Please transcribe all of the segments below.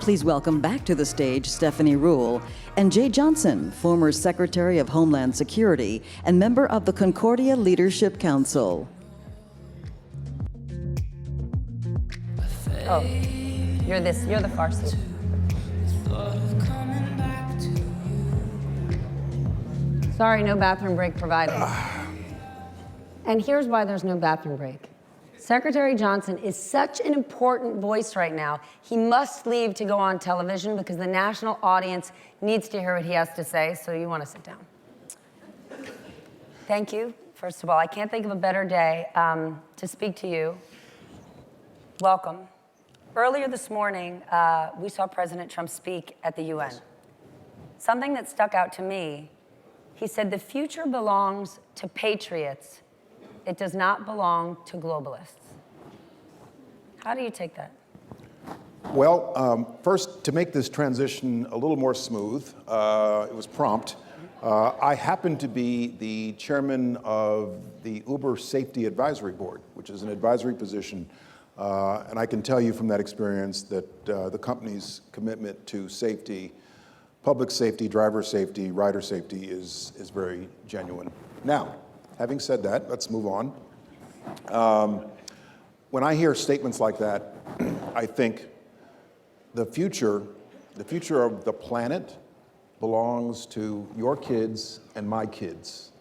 Please welcome back to the stage Stephanie Ruhle and Jay Johnson, former Secretary of Homeland Security and member of the Concordia Leadership Council. Oh, you're the far seat. Sorry, no bathroom break provided. And here's why there's no bathroom break. Secretary Johnson is such an important voice right now. He must leave to go on television because the national audience needs to hear what he has to say, so you want to sit down. Thank you, first of all. I can't think of a better day to speak to you. Welcome. Earlier this morning, we saw President Trump speak at the UN. Something that stuck out to me, he said, the future belongs to patriots. It does not belong to globalists. How do you take that? Well, first, to make this transition a little more smooth, it was prompt. I happen to be the chairman of the Uber Safety Advisory Board, which is an advisory position. And I can tell you from that experience that the company's commitment to safety, public safety, driver safety, rider safety is very genuine. Now, having said that, let's move on. When I hear statements like that, I think the future of the planet belongs to your kids and my kids.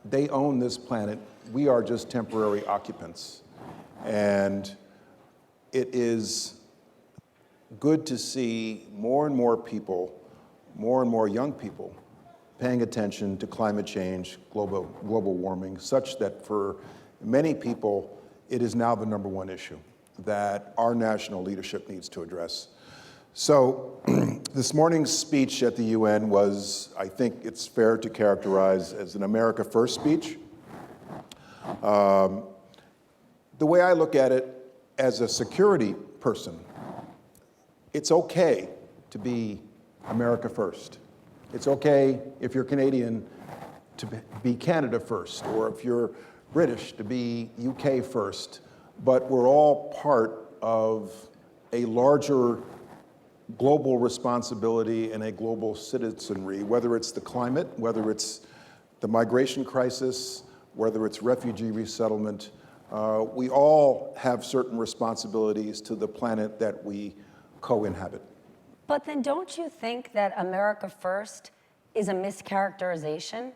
They own this planet. We are just temporary occupants. And it is good to see more and more people, more and more young people, paying attention to climate change, global warming, such that for many people, it is now the #1 issue that our national leadership needs to address. So this morning's speech at the UN was, I think it's fair to characterize as an America First speech. The way I look at it as a security person, it's okay to be America First. It's okay if you're Canadian to be Canada first, or if you're British to be UK first, but we're all part of a larger global responsibility and a global citizenry, whether it's the climate, whether it's the migration crisis, whether it's refugee resettlement. We all have certain responsibilities to the planet that we co-inhabit. But then don't you think that America First is a mischaracterization?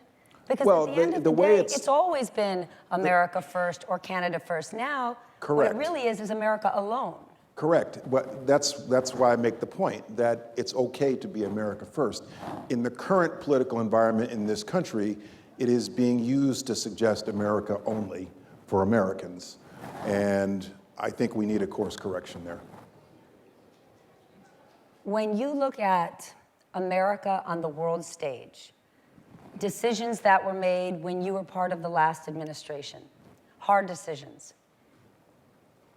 Because at the end of the day, it's always been America First or Canada First. Now, correct. What it really is America alone. Correct. That's why I make the point that it's okay to be America First. In the current political environment in this country, it is being used to suggest America only for Americans. And I think we need a course correction there. When you look at America on the world stage, decisions that were made when you were part of the last administration, hard decisions,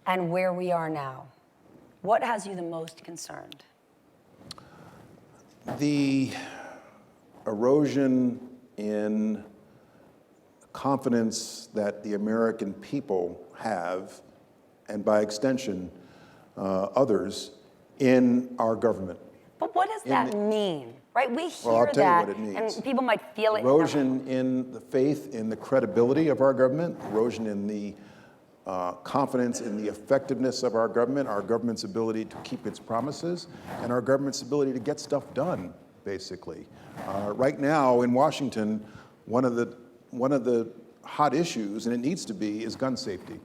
and where we are now, what has you the most concerned? The erosion in confidence that the American people have, and by extension, others, in our government. But what does that mean, right? We hear I'll tell that, you what it means. and people might feel it. Erosion in the faith, in the credibility of our government, erosion in the confidence in the effectiveness of our government's ability to keep its promises, and our government's ability to get stuff done, basically. Right now in Washington, one of the hot issues, and it needs to be, is gun safety.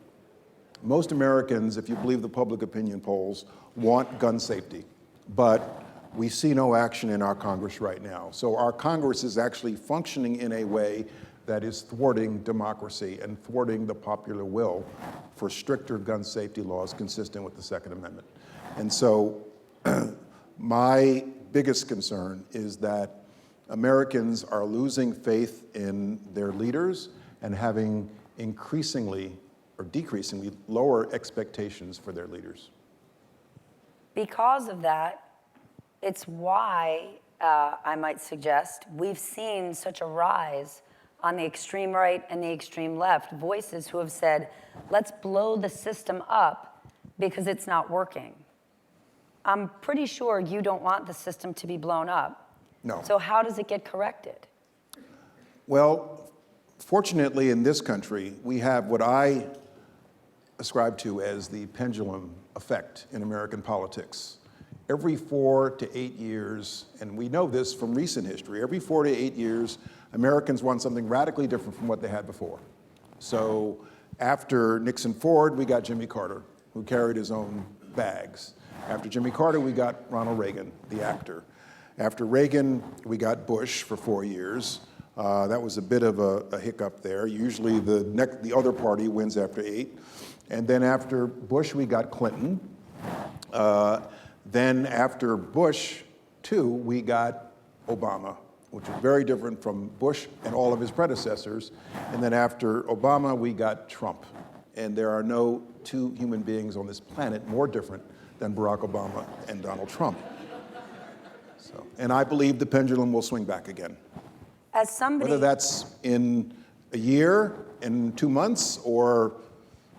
Most Americans, if you believe the public opinion polls, want gun safety, but we see no action in our Congress right now. So our Congress is actually functioning in a way that is thwarting democracy and thwarting the popular will for stricter gun safety laws consistent with the Second Amendment. And so my biggest concern is that Americans are losing faith in their leaders and having increasingly or decreasingly lower expectations for their leaders. Because of that, it's why, I might suggest, we've seen such a rise on the extreme right and the extreme left, voices who have said, let's blow the system up because it's not working. I'm pretty sure you don't want the system to be blown up. No. So how does it get corrected? Well, fortunately in this country, we have what I ascribe to as the pendulum effect in American politics. Every 4 to 8 years, and we know this from recent history, every 4 to 8 years, Americans want something radically different from what they had before. So after Nixon Ford, we got Jimmy Carter, who carried his own bags. After Jimmy Carter, we got Ronald Reagan, the actor. After Reagan, we got Bush for 4 years. That was a bit of a hiccup there. Usually the other party wins after 8. And then after Bush, we got Clinton. Then after Bush, 2, we got Obama, which is very different from Bush and all of his predecessors. And then after Obama, we got Trump. And there are no 2 human beings on this planet more different than Barack Obama and Donald Trump. And I believe the pendulum will swing back again. As somebody, whether that's in a year, in 2 months, or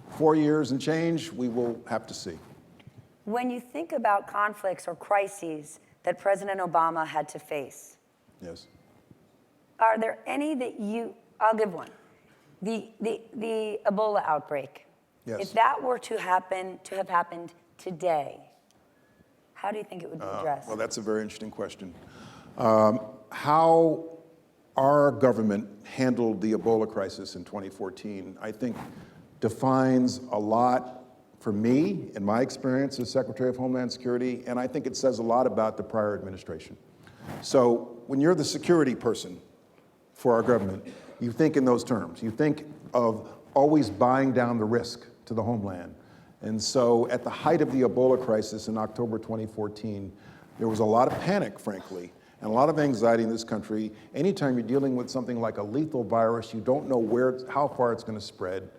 4 years and change, we will have to see. when you think about conflicts or crises that President Obama had to face, Yes. are there any that I'll give one. The Ebola outbreak. Yes. If that were to have happened today, how do you think it would be addressed? Well, that's a very interesting question. How our government handled the Ebola crisis in 2014, I think, defines a lot for me in my experience as Secretary of Homeland Security, and I think it says a lot about the prior administration. So when you're the security person for our government, you think in those terms. You think of always buying down the risk to the homeland. And so at the height of the Ebola crisis in October 2014, there was a lot of panic, frankly, and a lot of anxiety in this country. Anytime you're dealing with something like a lethal virus, you don't know how far it's going to spread,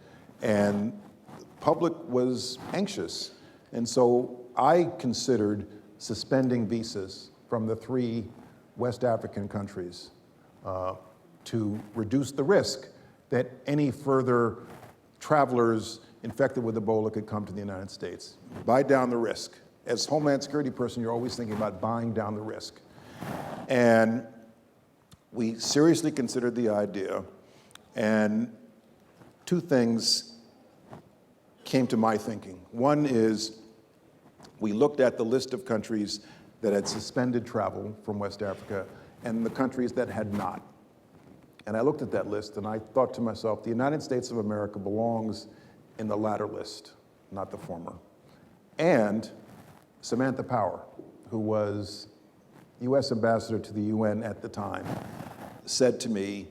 and the public was anxious. And so I considered suspending visas from the 3 West African countries to reduce the risk that any further travelers infected with Ebola could come to the United States. Buy down the risk. As Homeland Security person, you're always thinking about buying down the risk. And we seriously considered the idea, and 2 things came to my thinking. One is we looked at the list of countries that had suspended travel from West Africa and the countries that had not. And I looked at that list and I thought to myself, the United States of America belongs in the latter list, not the former. And Samantha Power, who was US Ambassador to the UN at the time, said to me,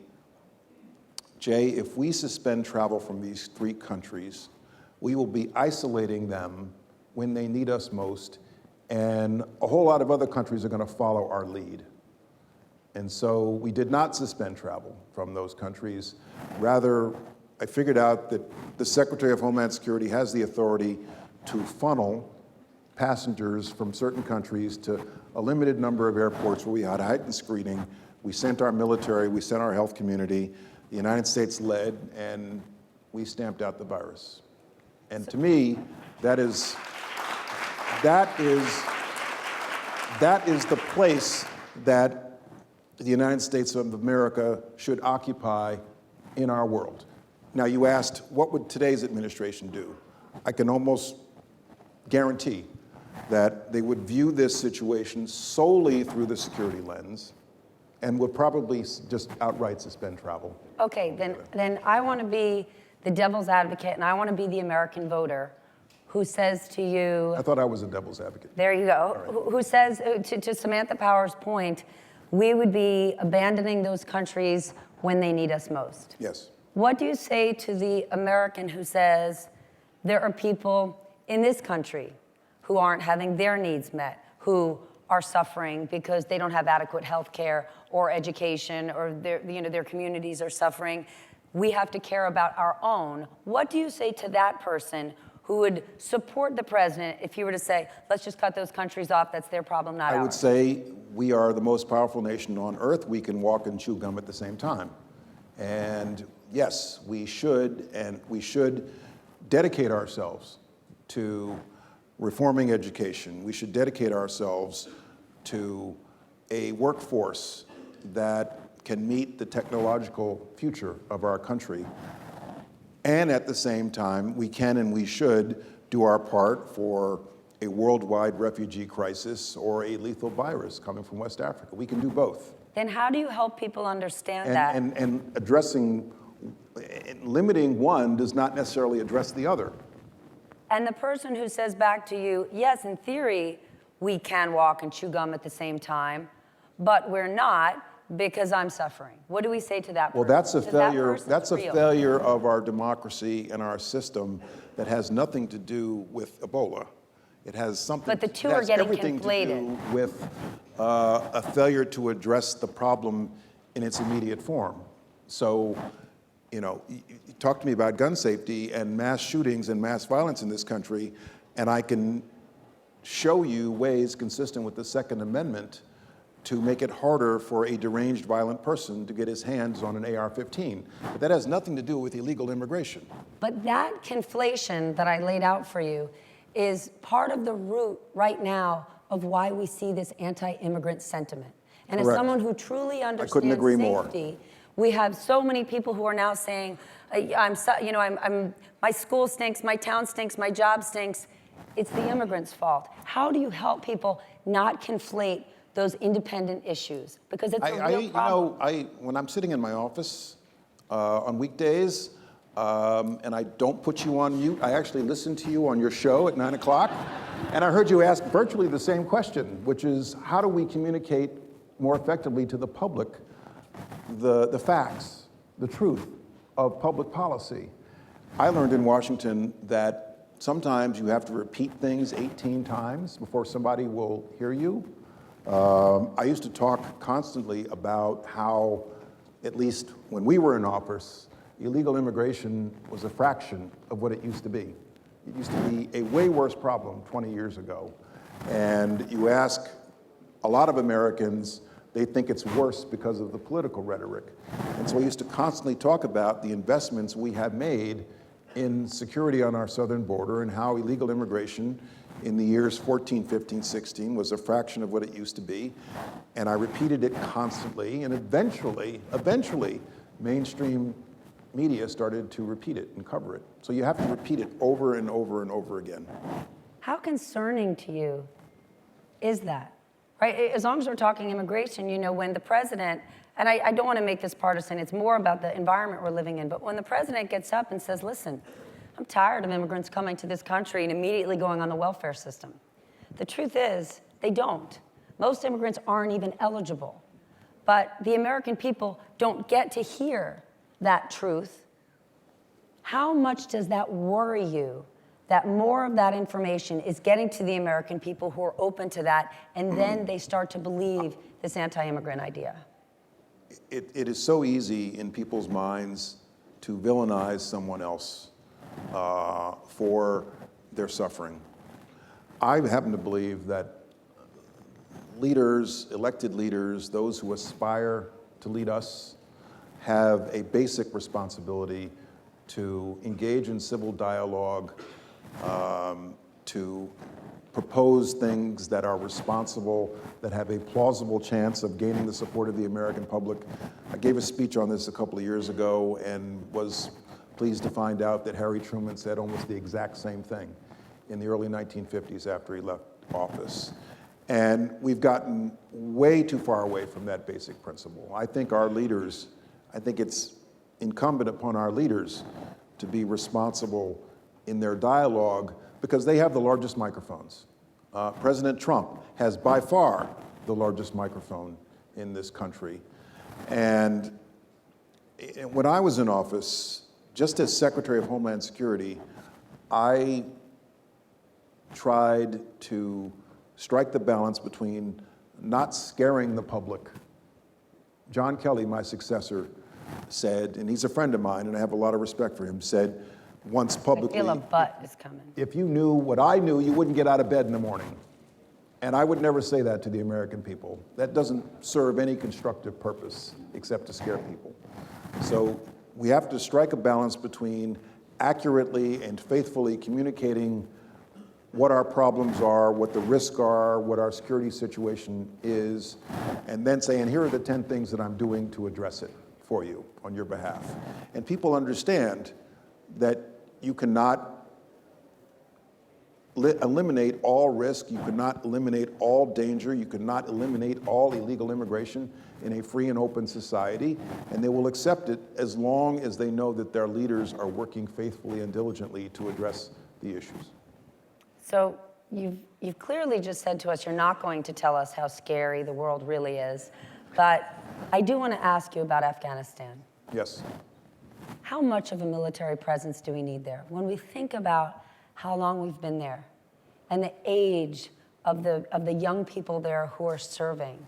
Jay, if we suspend travel from these 3 countries, we will be isolating them when they need us most, and a whole lot of other countries are going to follow our lead. And so we did not suspend travel from those countries. Rather, I figured out that the Secretary of Homeland Security has the authority to funnel passengers from certain countries to a limited number of airports where we had heightened screening. We sent our military, we sent our health community, the United States led, and we stamped out the virus. And to me, that is the place that the United States of America should occupy in our world. Now, you asked, what would today's administration do? I can almost guarantee that they would view this situation solely through the security lens and would probably just outright suspend travel. Okay, then I want to be the devil's advocate, and I want to be the American voter who says to you... I thought I was a devil's advocate. There you go. Right. Who says, to Samantha Power's point, we would be abandoning those countries when they need us most. Yes. What do you say to the American who says there are people in this country who aren't having their needs met, who are suffering because they don't have adequate health care or education, or their communities are suffering? We have to care about our own. What do you say to that person who would support the president if he were to say, let's just cut those countries off, that's their problem, not ours? I would say we are the most powerful nation on earth. We can walk and chew gum at the same time. And yes, we should dedicate ourselves to reforming education. We should dedicate ourselves to a workforce that can meet the technological future of our country. And at the same time, we can and we should do our part for a worldwide refugee crisis or a lethal virus coming from West Africa. We can do both. Then how do you help people understand that? And addressing, limiting one does not necessarily address the other. And the person who says back to you, yes, in theory, we can walk and chew gum at the same time, but we're not because I'm suffering. What do we say to that person? Well, that's a failure. That That's a real. failure of our democracy and our system that has nothing to do with Ebola. It has something. But the two it are has getting everything conflated. to do with a failure to address the problem in its immediate form. So, you talk to me about gun safety and mass shootings and mass violence in this country, and I can show you ways consistent with the Second Amendment to make it harder for a deranged violent person to get his hands on an AR-15. But that has nothing to do with illegal immigration. But that conflation that I laid out for you is part of the root right now of why we see this anti-immigrant sentiment. And as Correct. someone who truly understands couldn't agree more. safety, we have so many people who are now saying, my school stinks, my town stinks, my job stinks. It's the immigrants' fault. How do you help people not conflate those independent issues? Because it's a real problem. When I'm sitting in my office on weekdays, and I don't put you on mute, I actually listen to you on your show at 9 o'clock, and I heard you ask virtually the same question, which is, how do we communicate more effectively to the public the facts, the truth of public policy? I learned in Washington that sometimes you have to repeat things 18 times before somebody will hear you. I used to talk constantly about how, at least when we were in office, illegal immigration was a fraction of what it used to be. It used to be a way worse problem 20 years ago. And you ask a lot of Americans, they think it's worse because of the political rhetoric. And so I used to constantly talk about the investments we have made in security on our southern border and how illegal immigration in the years 14, 15, 16 was a fraction of what it used to be. And I repeated it constantly, and eventually, mainstream media started to repeat it and cover it. So you have to repeat it over and over and over again. How concerning to you is that? Right? As long as we're talking immigration, when the president, and I don't want to make this partisan, it's more about the environment we're living in, but when the president gets up and says, listen, I'm tired of immigrants coming to this country and immediately going on the welfare system. The truth is, they don't. Most immigrants aren't even eligible. But the American people don't get to hear that truth. How much does that worry you, that more of that information is getting to the American people who are open to that, and then they start to believe this anti-immigrant idea? It is so easy in people's minds to villainize someone else for their suffering. I happen to believe that leaders, elected leaders, those who aspire to lead us, have a basic responsibility to engage in civil dialogue, to propose things that are responsible, that have a plausible chance of gaining the support of the American public. I gave a speech on this a couple of years ago and was pleased to find out that Harry Truman said almost the exact same thing in the early 1950s after he left office. And we've gotten way too far away from that basic principle. I think it's incumbent upon our leaders to be responsible in their dialogue because they have the largest microphones. President Trump has by far the largest microphone in this country. And when I was in office, just as Secretary of Homeland Security, I tried to strike the balance between not scaring the public. John Kelly, my successor, said, and he's a friend of mine and I have a lot of respect for him, said once publicly, I feel a butt is coming. If you knew what I knew, you wouldn't get out of bed in the morning. And I would never say that to the American people. That doesn't serve any constructive purpose except to scare people. So we have to strike a balance between accurately and faithfully communicating what our problems are, what the risks are, what our security situation is, and then say, and here are the 10 things that I'm doing to address it for you on your behalf. And people understand that you cannot eliminate all risk, you cannot eliminate all danger, you cannot eliminate all illegal immigration in a free and open society, and they will accept it as long as they know that their leaders are working faithfully and diligently to address the issues. So you've clearly just said to us you're not going to tell us how scary the world really is, but I do want to ask you about Afghanistan. Yes. How much of a military presence do we need there? When we think about how long we've been there and the age of the young people there who are serving,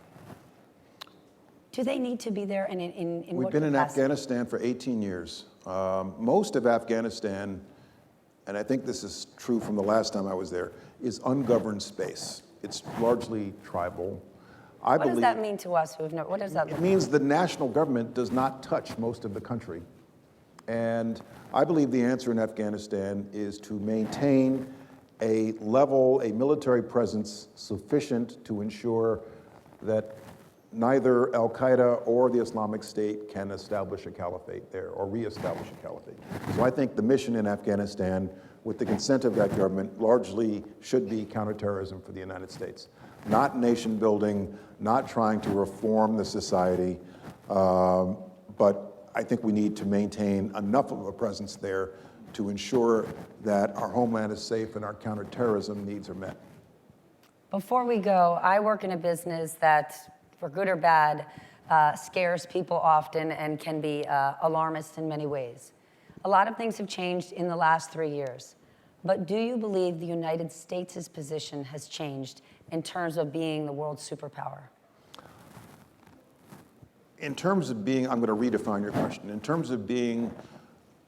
do they need to be there in We've what been in capacity? Afghanistan for 18 years. Most of Afghanistan, and I think this is true from the last time I was there, is ungoverned space. It's largely tribal. What does that mean to us who've never, what does that It look means the national government does not touch most of the country. And I believe the answer in Afghanistan is to maintain a military presence sufficient to ensure that neither Al-Qaeda or the Islamic State can establish a caliphate there or reestablish a caliphate. So I think the mission in Afghanistan, with the consent of that government, largely should be counterterrorism for the United States. Not nation building, not trying to reform the society, but I think we need to maintain enough of a presence there to ensure that our homeland is safe and our counterterrorism needs are met. Before we go, I work in a business that, for good or bad, scares people often and can be alarmist in many ways. A lot of things have changed in the last 3 years. But do you believe the United States' position has changed in terms of being the world superpower? In terms of being, I'm going to redefine your question, in terms of being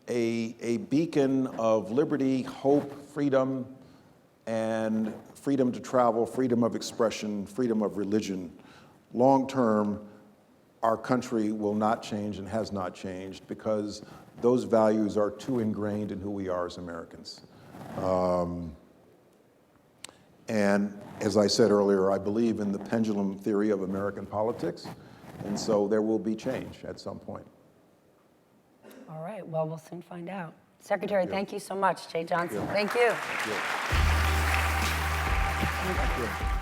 a beacon of liberty, hope, freedom, and freedom to travel, freedom of expression, freedom of religion, long term, our country will not change and has not changed because those values are too ingrained in who we are as Americans. And as I said earlier, I believe in the pendulum theory of American politics, and so there will be change at some point. All right, well, we'll soon find out. Secretary, thank you so much. Jay Johnson, thank you. Thank you.